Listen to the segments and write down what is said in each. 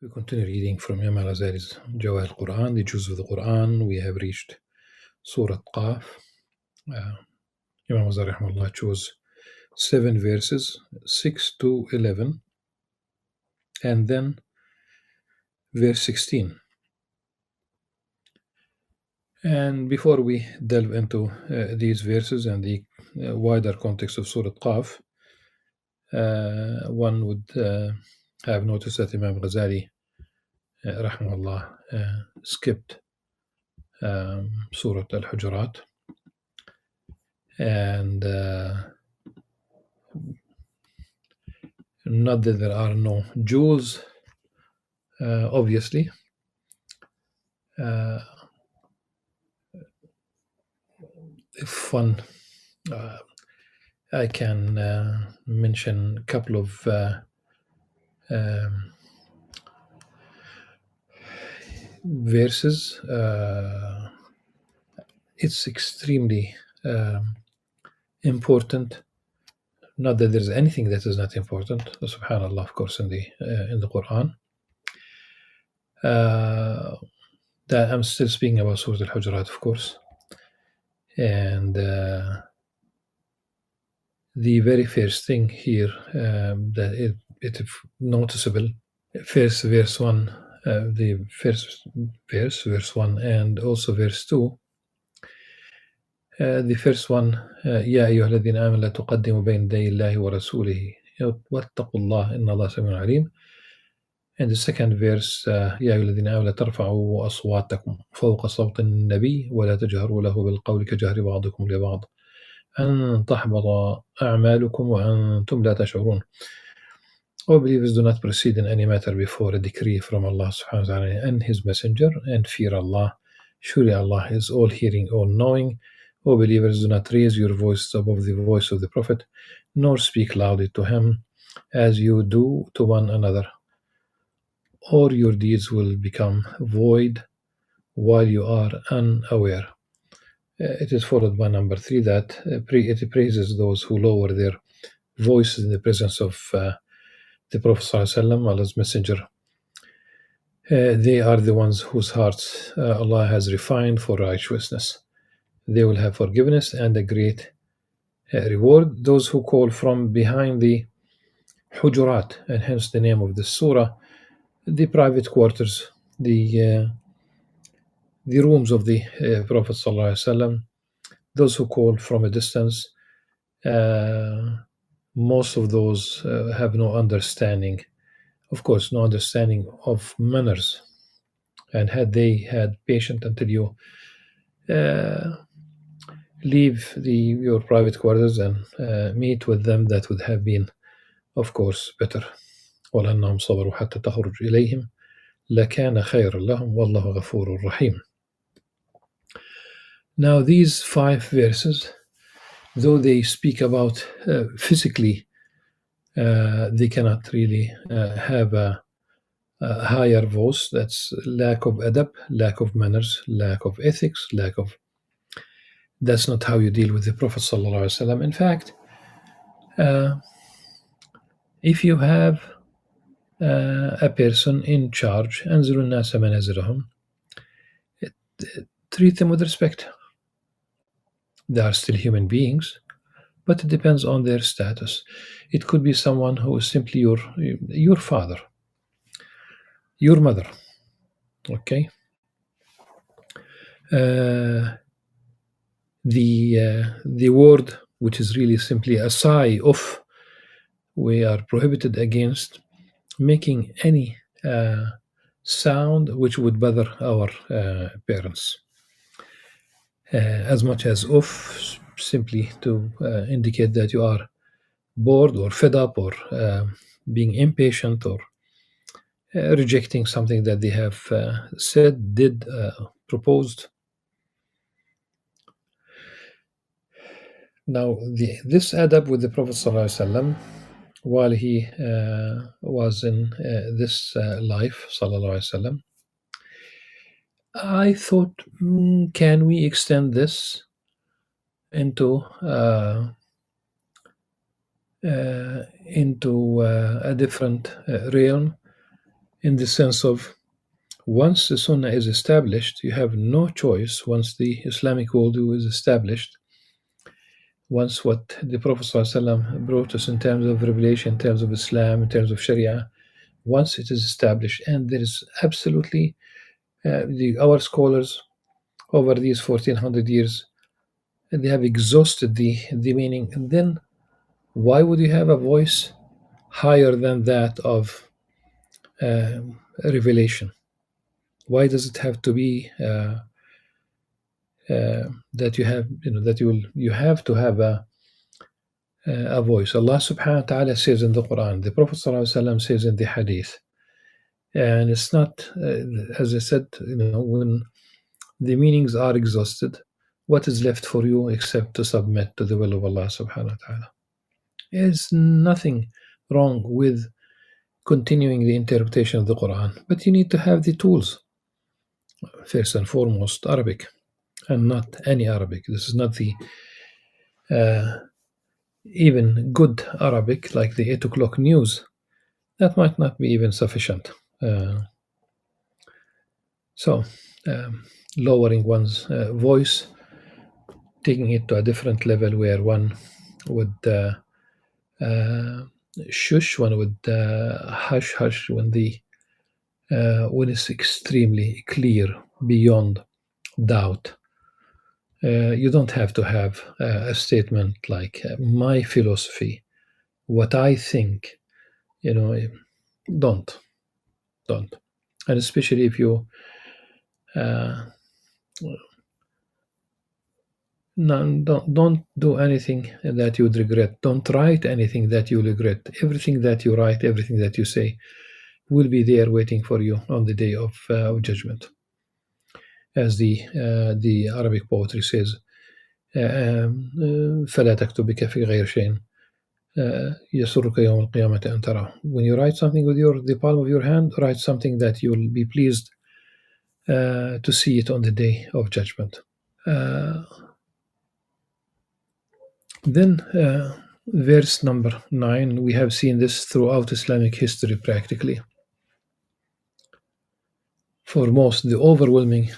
We continue reading from Imam Al-Ghazali's Al-Qur'an, the Juz of the Qur'an. We have reached Surah Qaf. Imam Al-Ghazali rahimahullah chose 7 verses, 6 to 11, and then verse 16. And before we delve into these verses and the wider context of Surah Qaf, one would have noticed that Imam Al-Ghazali rahimahullah skipped Surah Al-Hujurat, and not that there are no jewels, obviously. If one, I can mention a couple of verses. It's extremely important. Not that there's anything that is not important. Subhanallah, of course, in the Quran. That I'm still speaking about Surah Al-Hujurat, of course. And the very first thing here that it noticeable, first verse 1, the first verse 1, and also verse 2. The first one, يا أيها الذين آمنوا لا تقدموا بين يدي الله ورسوله واتقوا الله إن الله سميع عليم. And the second verse, يا أيها الذين آمنوا لا ترفعوا أصواتكم فوق صوت النبي ولا تجهروا له بالقول كجهر بعضكم لبعض أن تحبط أعمالكم وأنتم لا تشعرون. All believers do not proceed in any matter before a decree from Allah subhanahu wa ta'ala and His Messenger, and fear Allah. Surely Allah is all hearing, all knowing. O believers, do not raise your voices above the voice of the Prophet, nor speak loudly to him as you do to one another, or your deeds will become void while you are unaware. It is followed by number 3 that it praises those who lower their voices in the presence of the Prophet ﷺ, Allah's Messenger. They are the ones whose hearts Allah has refined for righteousness. They will have forgiveness and a great reward. Those who call from behind the Hujurat, and hence the name of the surah, the private quarters, the rooms of the Prophet ﷺ, those who call from a distance, most of those have no understanding, of course, no understanding of manners. And had they had patience until you leave your private quarters and meet with them, that would have been, of course, better. وَلَأَنَّهُمْ صَبَرُوا حَتَّى تَخْرُجْ إِلَيْهِمْ لَكَانَ خَيْرًا لَهُمْ وَاللَّهُ غَفُورٌ رَحِيمٌ. Now these 5 verses, though they speak about physically, they cannot really have a higher voice. That's lack of adab, lack of manners, lack of ethics, that's not how you deal with the Prophet ﷺ. In fact, if you have a person in charge, أنزلوا الناس منازلهم, treat them with respect. They are still human beings, but it depends on their status. It could be someone who is simply your father, your mother, okay? The word, which is really simply a sigh of, we are prohibited against making any sound which would bother our parents. As much as of, simply to indicate that you are bored or fed up or being impatient or rejecting something that they have said, did, proposed. Now, this adab with the Prophet ﷺ, while he was in this life, ﷺ, I thought, can we extend this into a different realm, in the sense of once the Sunnah is established, you have no choice. Once the Islamic worldview is established, once what the Prophet ﷺ brought us in terms of revelation, in terms of Islam, in terms of Sharia, once it is established, and there is absolutely our scholars over these 1400 years, they have exhausted the meaning. And then why would you have a voice higher than that of revelation? Why does it have to be that you have, that you have to have a voice? Allah subhanahu wa ta'ala says in the Quran, the Prophet sallallahu alaihi wasallam says in the Hadith, and it's not, as I said, when the meanings are exhausted, what is left for you except to submit to the will of Allah subhanahu wa ta'ala? There's nothing wrong with continuing the interpretation of the Quran, but you need to have the tools. First and foremost, Arabic, and not any Arabic. This is not the even good Arabic, like the 8 o'clock news. That might not be even sufficient. So, lowering one's voice, taking it to a different level where one would shush, one would hush hush when it's extremely clear beyond doubt. You don't have to have a statement like my philosophy, what I think. Don't, and especially if you don't do anything that you would regret. Don't write anything that you regret. Everything that you write, everything that you say, will be there waiting for you on the day of judgment. As the Arabic poetry says, فلا تكتب بكفك غير شيء يسرك يوم القيامة أن تراه. When you write something with the palm of your hand, write something that you'll be pleased to see it on the day of judgment. Then verse number 9, we have seen this throughout Islamic history practically. For most, the overwhelming,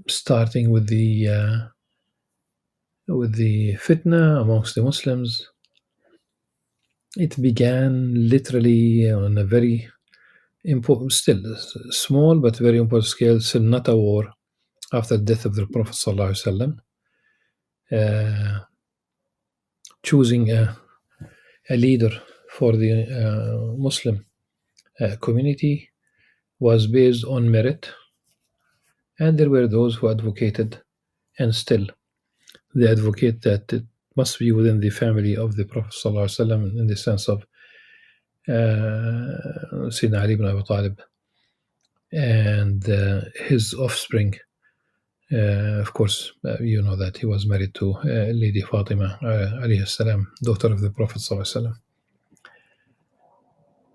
starting with the fitna amongst the Muslims, it began literally on a very important, still small but very important scale, still not a war, after the death of the Prophet ﷺ, choosing a leader for the Muslim community was based on merit, and there were those who advocated, and still they advocate, that it must be within the family of the Prophet ﷺ, in the sense of Sayyidina Ali ibn Abi Talib and his offspring. Of course, you know that he was married to Lady Fatima alayhi salam, daughter of the Prophet ﷺ.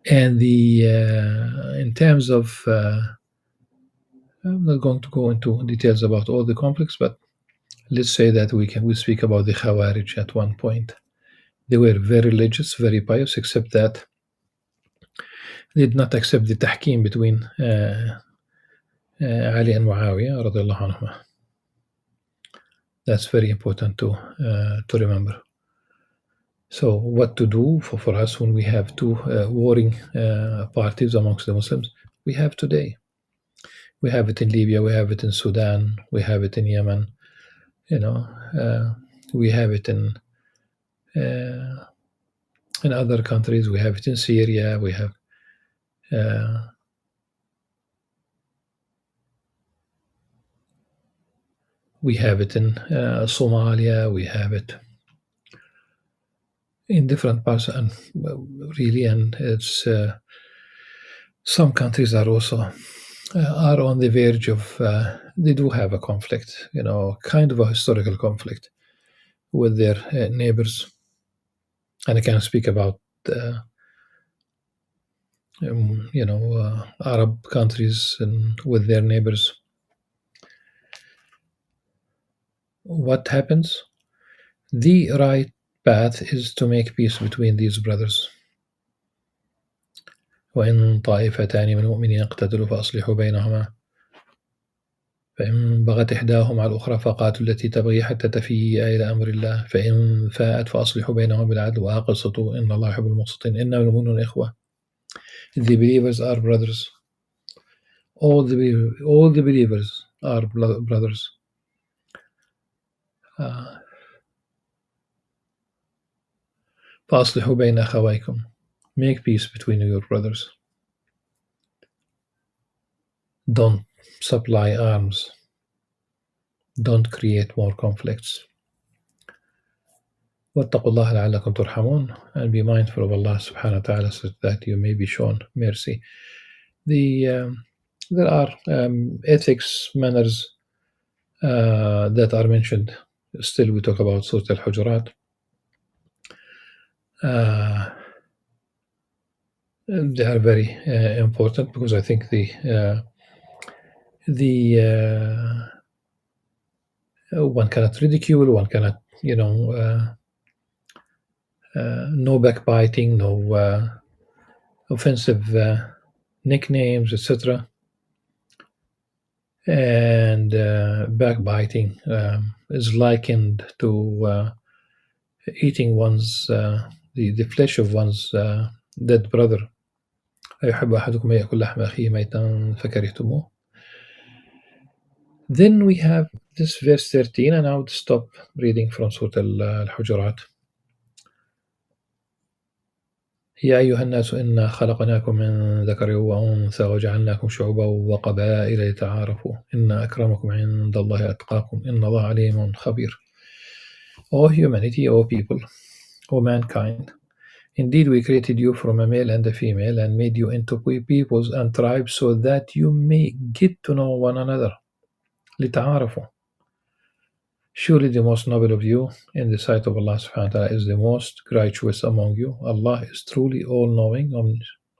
And in terms of, I'm not going to go into details about all the conflicts, but let's say that we speak about the Khawarij at one point. They were very religious, very pious, except that they did not accept the tahkim between Ali and Muawiyah radiallahu anhuma. That's very important to remember. So what to do for us when we have two warring parties amongst the Muslims? We have today. We have it in Libya, we have it in Sudan, we have it in Yemen, we have it in other countries, we have it in Syria, we have it in Somalia, we have it in different parts, and really, and it's some countries are also are on the verge of they do have a conflict, kind of a historical conflict with their neighbors, and I can speak about Arab countries and with their neighbors. What happens? The right path is to make peace between these brothers. وإن طائفتان من المؤمنين اقتتلوا فأصلحوا بينهما فإن بغت إحداهما على الأخرى فقاتلوا التي تبغي حتى تفيء إلى أمر الله فإن فاءت فأصلحوا بينهما بالعدل وأقسطوا إن الله يحب المقسطين إنما المؤمنون إخوة. The believers are brothers. All the believers are brothers. فأصلحوا بين أخويكم. Make peace between your brothers. Don't supply arms. Don't create more conflicts. واتقوا الله لعلكم ترحمون, and be mindful of Allah subhanahu wa ta'ala so that you may be shown mercy. There are ethics, manners that are mentioned. Still we talk about Surah Al-Hujurat. They are very important because I think one cannot ridicule, one cannot, no backbiting, no offensive nicknames, etc. And backbiting is likened to eating one's the flesh of one's dead brother. أيحب أحدكم يأكل لحم أخيه ميتا فكرهتموه. Then we have this verse 13, and I would stop reading from Surah Al-Hujurat. يا أيها الناس إنا خلقناكم من ذكر وأنثى وجعلناكم شعوبا وقبائل لتعارفوا إن أكرمكم عند الله أتقاكم إن الله عليم خبير. O humanity, O people, O mankind, indeed we created you from a male and a female and made you into peoples and tribes so that you may get to know one another. لتعارفوا. Surely the most noble of you in the sight of Allah subhanahu wa ta'ala is the most gracious among you. Allah is truly all-knowing,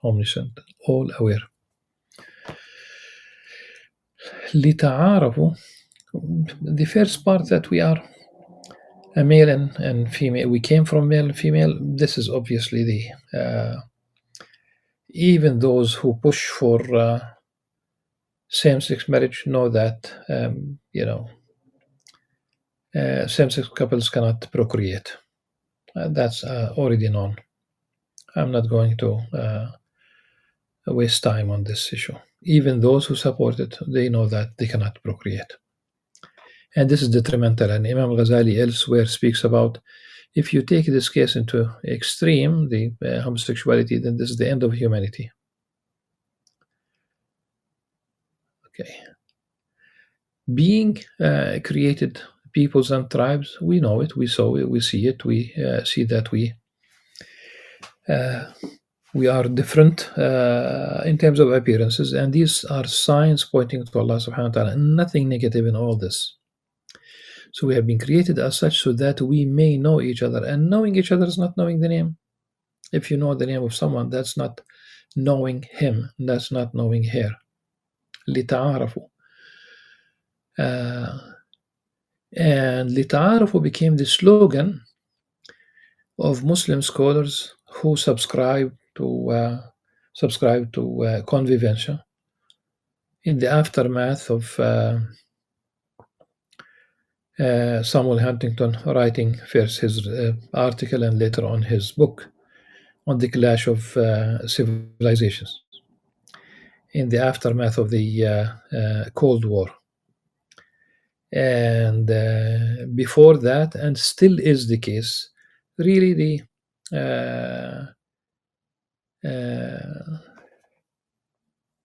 omniscient, all-aware. لتعارفوا. The first part that we are a male and female, we came from male and female, this is obviously the even those who push for same-sex marriage know that same-sex couples cannot procreate. That's already known. I'm not going to waste time on this issue. Even those who support it, they know that they cannot procreate. And this is detrimental. And Imam Al-Ghazali elsewhere speaks about if you take this case into extreme, the homosexuality, then this is the end of humanity. Okay. Being created peoples and tribes, we know it, we saw it, we see it, we see that we are different in terms of appearances, and these are signs pointing to Allah subhanahu wa ta'ala, and nothing negative in all this. So we have been created as such so that we may know each other, and knowing each other is not knowing the name. If you know the name of someone, that's not knowing him, that's not knowing her. لِتَعَارَفُوا. And لِتَعَارَفُوا became the slogan of Muslim scholars who subscribe to convivencia in the aftermath of Samuel Huntington writing first his article and later on his book on the clash of civilizations in the aftermath of the Cold War. And before that, and still is the case, really the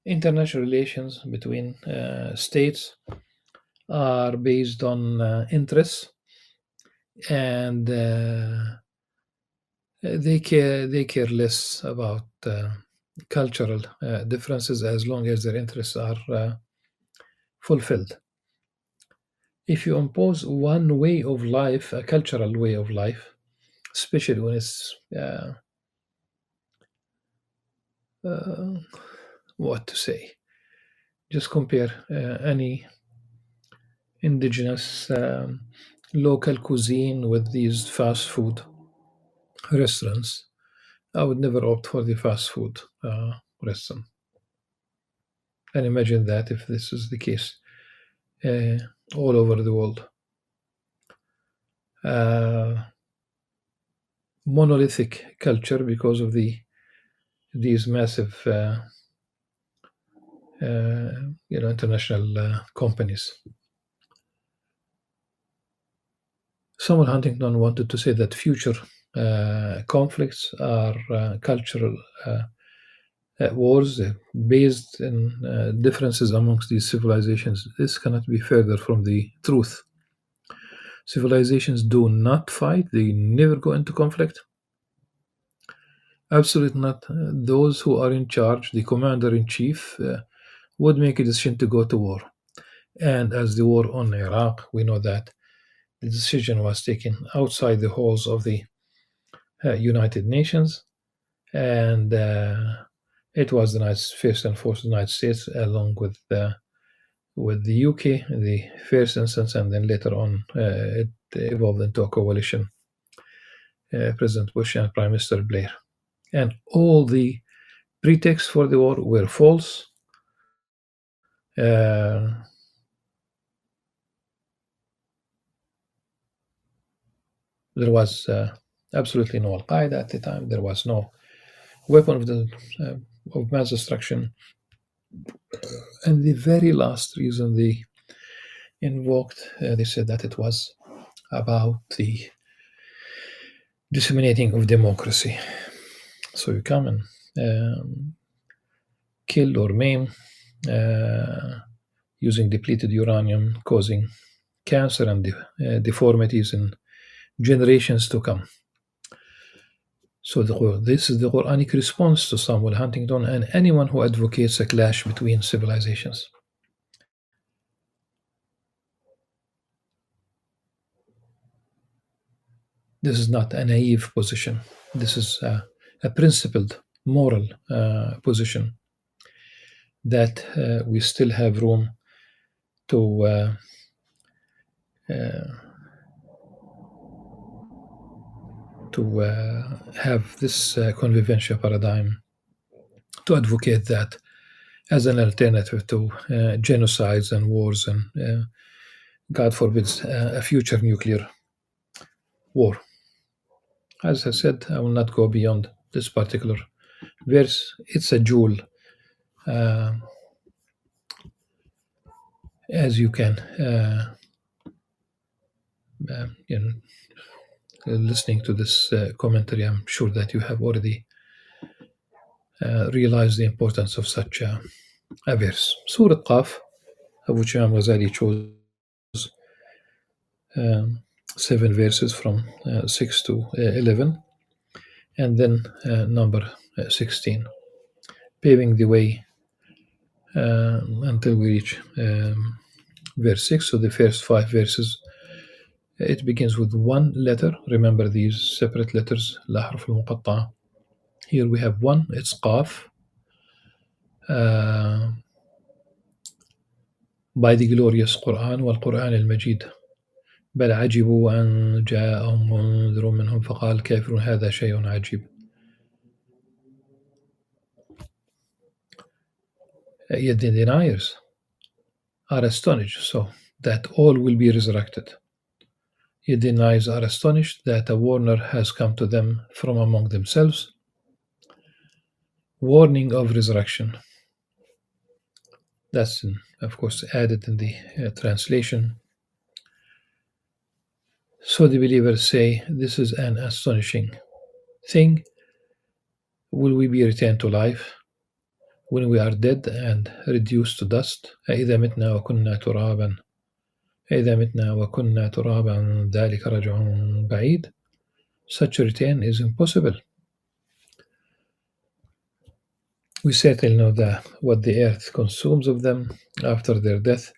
international relations between states are based on interests, and they care less about cultural differences as long as their interests are fulfilled. If you impose one way of life, a cultural way of life, especially when it's what to say, just compare any indigenous local cuisine with these fast food restaurants. I would never opt for the fast food. rests on. And imagine that if this is the case uh, all over the world. Uh, Monolithic culture because of these massive international companies. Samuel Huntington wanted to say that future conflicts are cultural wars based in differences amongst these civilizations. This cannot be further from the truth. Civilizations do not fight, they never go into conflict. Absolutely not. Those who are in charge, the commander in chief, would make a decision to go to war. And as the war on Iraq, we know that the decision was taken outside the halls of the United Nations, and it was first and foremost the United States, along with the UK in the first instance, and then later on it evolved into a coalition. President Bush and Prime Minister Blair, and all the pretexts for the war were false. Uh, there was absolutely no Al Qaeda at the time. There was no weapon of mass destruction. And the very last reason they invoked, they said that it was about the disseminating of democracy. So you come and kill or maim using depleted uranium, causing cancer and deformities in generations to come. So this is the Quranic response to Samuel Huntington and anyone who advocates a clash between civilizations. This is not a naive position. This is a principled, moral position that we still have room to have this convivencia paradigm, to advocate that as an alternative to genocides and wars and, God forbids, a future nuclear war. As I said, I will not go beyond this particular verse. It's a jewel, as you can, listening to this commentary, I'm sure that you have already realized the importance of such a verse. Surah Qaf, of which Imam Ghazali chose 7 verses from 6 to 11, and then number 16, paving the way until we reach verse 6. So the first 5 verses, it begins with one letter. Remember these separate letters, la harf al-muqatta'a. Here we have one, it's Qaf. By the glorious Qur'an wal-Qur'an al-Majid. بل عجبوا أن جاءهم منذر منهم فقال الكافرون هذا شيء عجيب. Yet the deniers are astonished, so that all will be resurrected. Yet the deniers are astonished that a warner has come to them from among themselves, warning of resurrection. That's, of course, added in the translation. So the believers say, this is an astonishing thing. Will we be returned to life when we are dead and reduced to dust? أَإِذَا مِتْنَا وَكُنَّا تُرَابًا أَإِذَا مِتْنَا وَكُنَّا تُرَابًا ذَلِكَ رَجْعٌ بَعِيدٌ. Such a return is impossible. We certainly know that what the earth consumes of them after their death,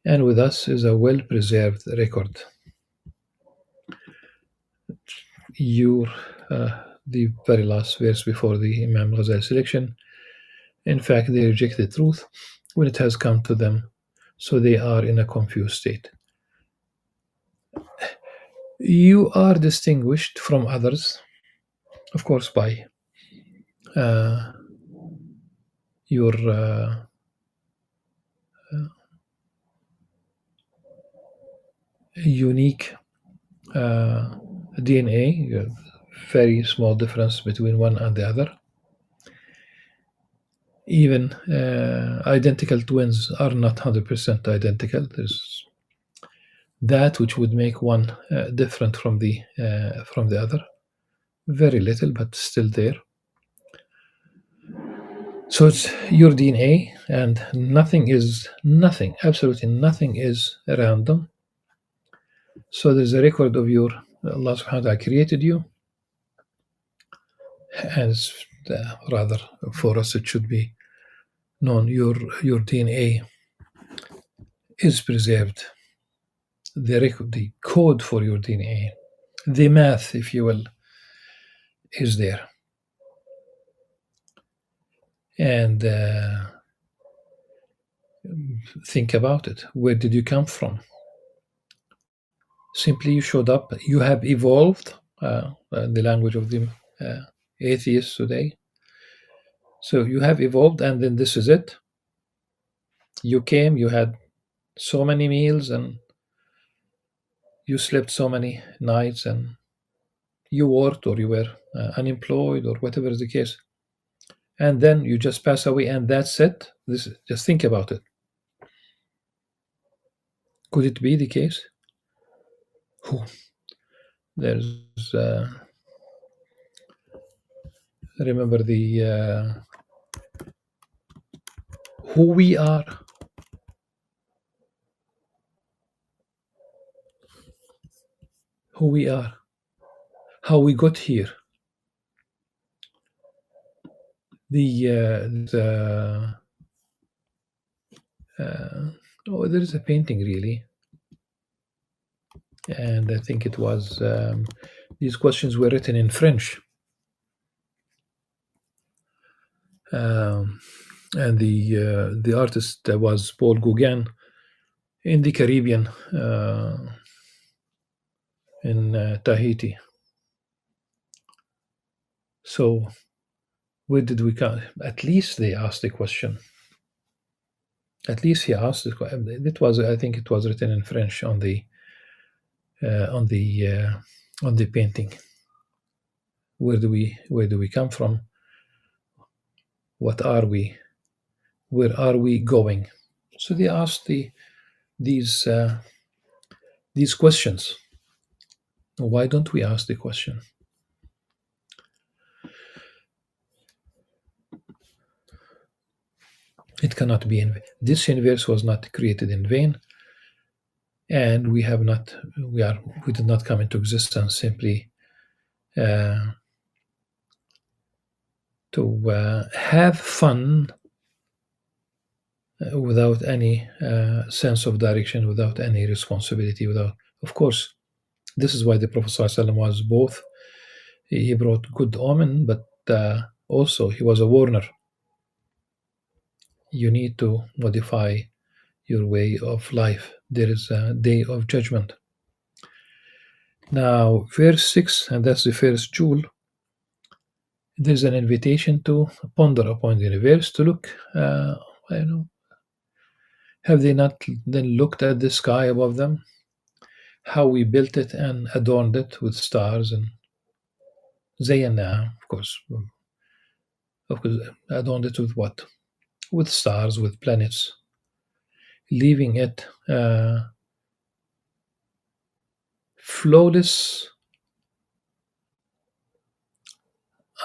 and with us is a well-preserved record. The very last verse before the Imam Ghazali selection, in fact, they reject the truth when it has come to them, so they are in a confused state. You are distinguished from others, of course, by your unique DNA, very small difference between one and the other. Even identical twins are not 100% identical. There's that which would make one different from the other. Very little, but still there. So it's your DNA, and nothing, absolutely nothing is random. So there's a record of your Allah subhanahu wa ta'ala created you, and rather for us it should be known your DNA is preserved. The code for your DNA, the math, if you will, is there. And think about it. Where did you come from? Simply you showed up. You have evolved, in the language of the atheists today. So you have evolved, and then this is it. You came, you had so many meals, and you slept so many nights, and you worked, or you were unemployed, or whatever is the case. And then you just pass away, and that's it. Just think about it. Could it be the case? There's remember the who we are. Who we are, how we got here. There is a painting really, and I think it was these questions were written in French, and the artist was Paul Gauguin in the Caribbean, in Tahiti. So where did we come? At least they asked the question. At least he asked the question. I think it was written in French on the painting. Where do we come from? What are we? Where are we going? So they asked these questions. Why don't we ask the question? It cannot be in vain. This universe was not created in vain, and we did not come into existence simply to have fun without any sense of direction, without any responsibility, of course, this is why the Prophet ﷺ was both. He brought good omen, but also he was a warner. You need to modify your way of life. There is a day of judgment. Now, verse 6, and that's the first jewel. There's an invitation to ponder upon the universe, to look, have they not then looked at the sky above them? How we built it and adorned it with stars and Zayyana, of course, adorned it with what? With stars, with planets, leaving it flawless.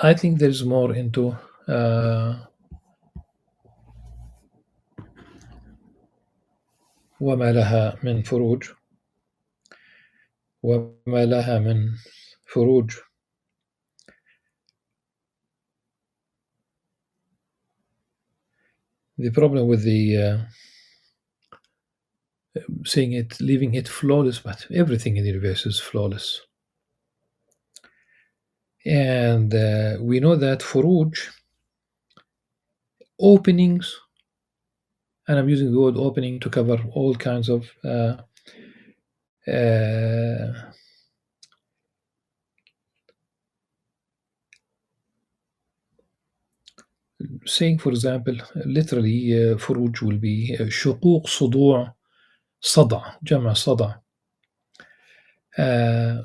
I think there's more into وما لها من فروج وما لها من فروج. The problem with the saying it, leaving it flawless, but everything in the universe is flawless. And we know that furuj, openings, and I'm using the word opening to cover all kinds of saying, for example, literally, فروج will be شقوق صدوع صدع جمع صدع.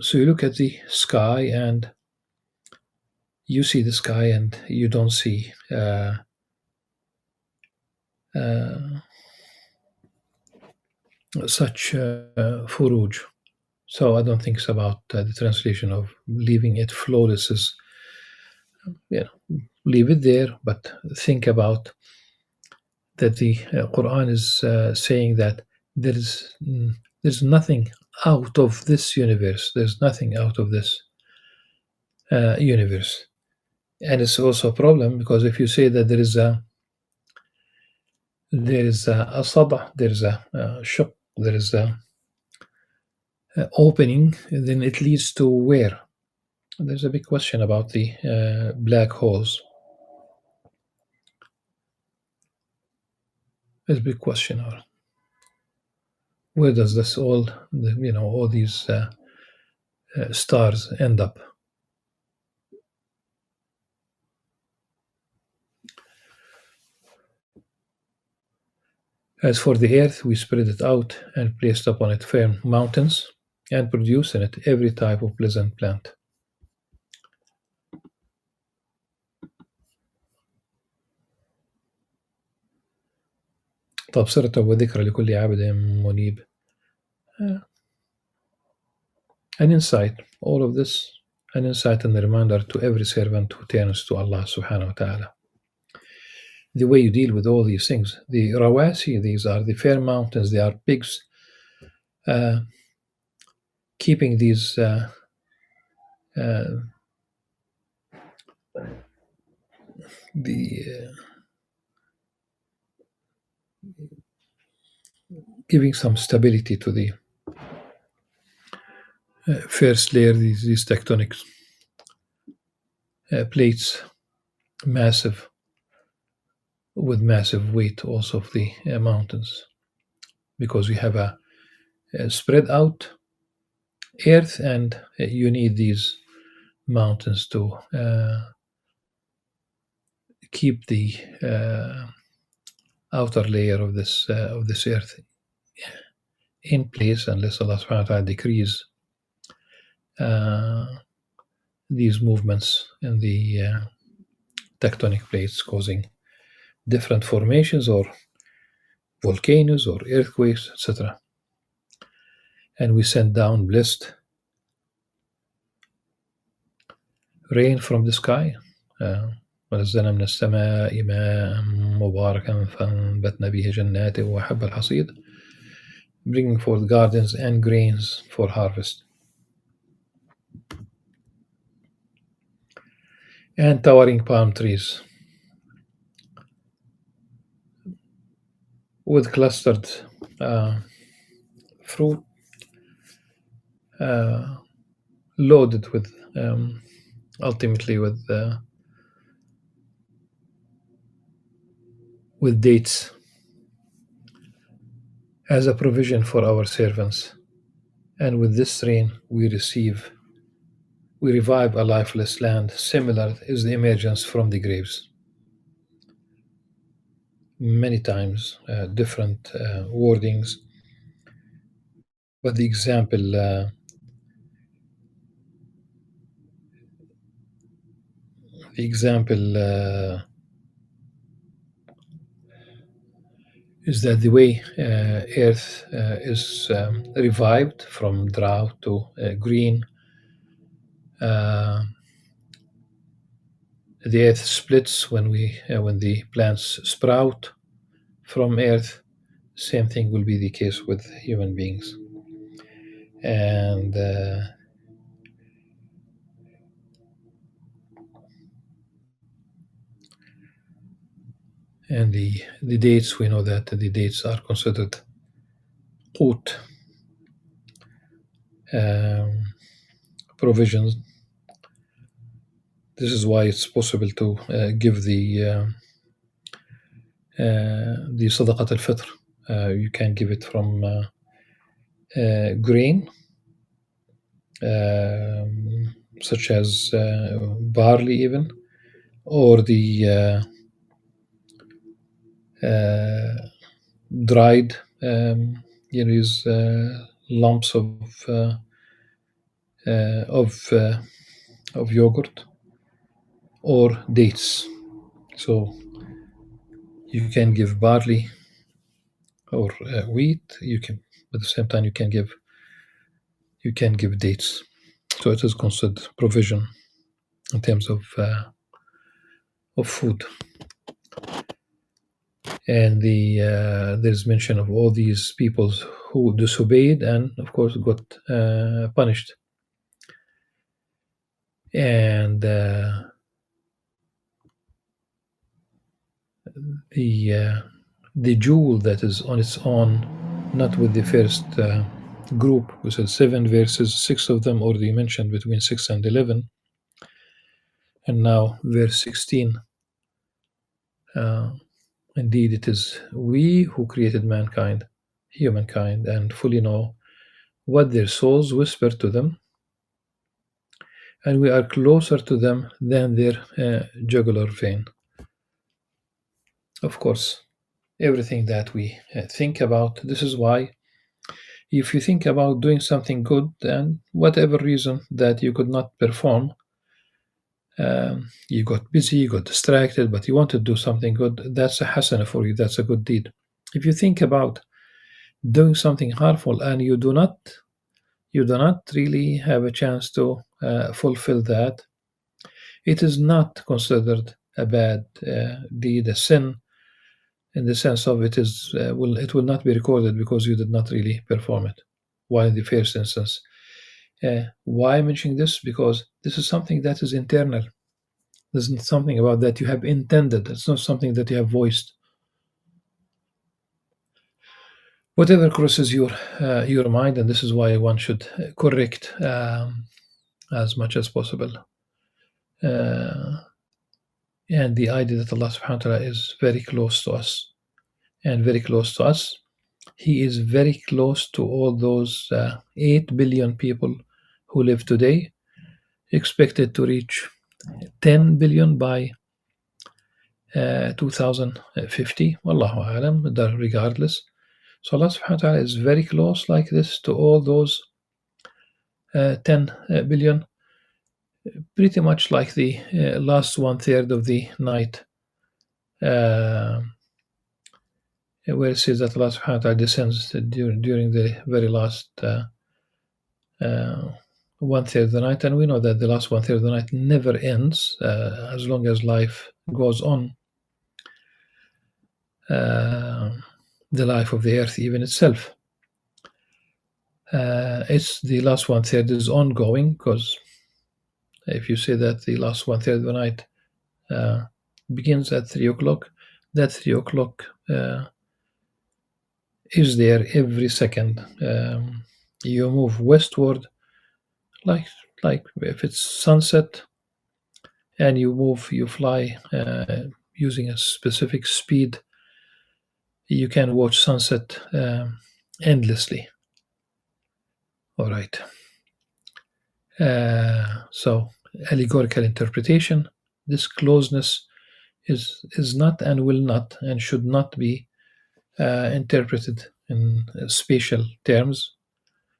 So you look at the sky and you see the sky and you don't see such furuj. So I don't think it's about the translation of leaving it flawless is, leave it there, but think about that the Quran is saying that there's nothing out of this universe. There's nothing out of this universe. And it's also a problem because if you say that there is a sada, there is a shuk, there is a opening, then it leads to where? There's a big question about the black holes. There's a big question. Where does this all these stars end up? As for the earth, we spread it out and placed upon it firm mountains and produce in it every type of pleasant plant. تبصرة وذكرى لكل عابد منيب. An insight, all of this, an insight and a reminder to every servant who turns to Allah subhanahu wa ta'ala. The way you deal with all these things. The rawasi, these are the fair mountains, they are pigs. Keeping these giving some stability to the first layer, these tectonic plates, massive, with massive weight also of the mountains, because we have a spread out earth and you need these mountains to keep the outer layer of this earth in place unless Allah subhanahu wa ta'ala decrees these movements in the tectonic plates, causing different formations or volcanoes or earthquakes, etc. And we send down blessed rain from the sky. ونزلنا من السماء ماء مباركا فأنبتنا به جنات وحب الحصيد, bringing forth gardens and grains for harvest. And towering palm trees with clustered fruit, loaded with ultimately with dates as a provision for our servants. And with this rain we revive a lifeless land. Similar is the emergence from the graves. Many times different wordings, but the example is that the way earth is revived from drought to green, the earth splits when the plants sprout from earth. Same thing will be the case with human beings. And the dates, we know that the dates are considered qut, provisions. This is why it's possible to give the sadaqat al-fitr. You can give it from grain, such as barley even, or the uh, dried, use lumps uh, of uh, of yogurt or dates. So you can give barley or wheat. You can, at the same time, you can give dates. So it is considered provision in terms of food. And there's mention of all these peoples who disobeyed and, of course, got punished. And the jewel that is on its own, not with the first group, we said 7 verses, 6 of them already mentioned between 6 and 11, and now verse 16. Indeed, it is we who created mankind, humankind, and fully know what their souls whisper to them, and we are closer to them than their jugular vein. Of course, everything that we think about, this is why if you think about doing something good and whatever reason that you could not perform, you got busy, you got distracted, but you want to do something good, that's a hasana for you, that's a good deed. If you think about doing something harmful and you do not really have a chance to fulfill that, it is not considered a bad deed, a sin, in the sense of it will not be recorded because you did not really perform it. While in the first instance, why mentioning this? Because this is something that is internal. This isn't something about that you have intended. It's not something that you have voiced. Whatever crosses your mind, and this is why one should correct as much as possible. And the idea that Allah subhanahu wa ta'ala is very close to us and very close to us. He is very close to all those 8 billion people who live today, expected to reach 10 billion by 2050. Wallahu alam, regardless. So Allah subhanahu wa ta'ala is very close like this to all those 10 billion, pretty much like the last 1/3 of the night, where it says that Allah subhanahu wa ta'ala descends during the very last 1/3 of the night, and we know that the last 1/3 of the night never ends as long as life goes on. The life of the earth, even itself. It's the last 1/3 is ongoing, because if you say that the last 1/3 of the night begins at 3 o'clock, that 3 o'clock is there every second. You move westward, like if it's sunset, and you fly using a specific speed, you can watch sunset endlessly. All right. So allegorical interpretation, this closeness is not and will not and should not be interpreted in spatial terms.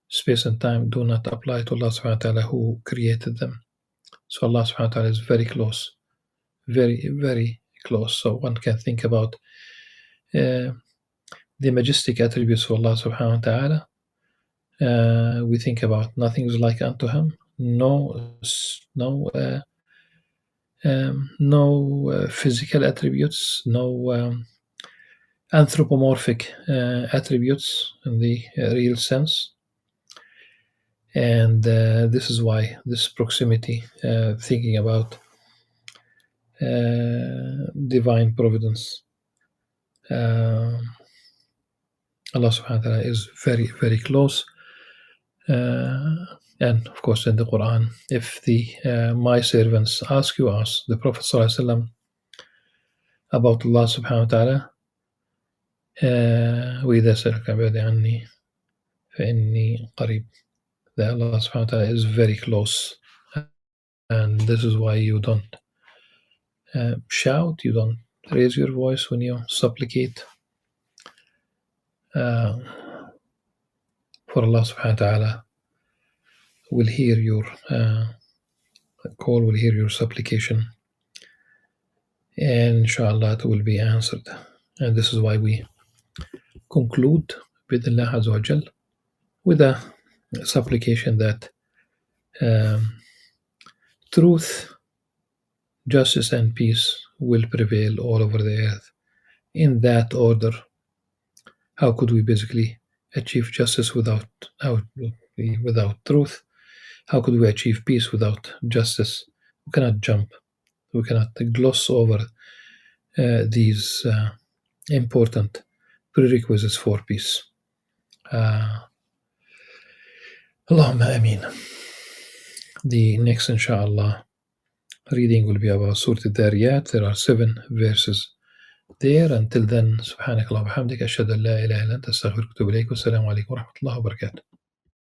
Space and time do not apply to Allah subhanahu wa ta'ala who created them. So Allah subhanahu wa ta'ala is very close, very, very close. So one can think about the majestic attributes of Allah subhanahu wa ta'ala. We think about nothing is like unto him. No physical attributes, no anthropomorphic attributes in the real sense. And this is why this proximity, thinking about divine providence, Allah subhanahu wa ta'ala is very, very close. And of course in the Qur'an, if my servants ask the Prophet sallallahu alaihi wasallam about Allah subhanahu wa ta'ala, وَإِذَا سَأَلَكَ عِبَادِي عَنِّي فَإِنِّي قَرِيبٌ, that Allah subhanahu wa ta'ala is very close. And this is why you don't shout, you don't raise your voice when you supplicate for Allah subhanahu wa ta'ala will hear your call, will hear your supplication, and inshallah it will be answered. And this is why we conclude bid'Allah Azza wa Jal with a supplication that truth, justice, and peace will prevail all over the earth. In that order, how could we basically achieve justice without truth? How could we achieve peace without justice? We cannot jump. We cannot gloss over these important prerequisites for peace. Allahumma ameen. The next, inshallah, reading will be about Surah Al-Dariyat. There are 7 verses there. Until then, subhanakallah wa bihamdik, ashhadu an la ilaha illa anta, astaghfiruka wa atubu ilayk. Wassalamu alaikum wa rahmatullahi wa barakatuh.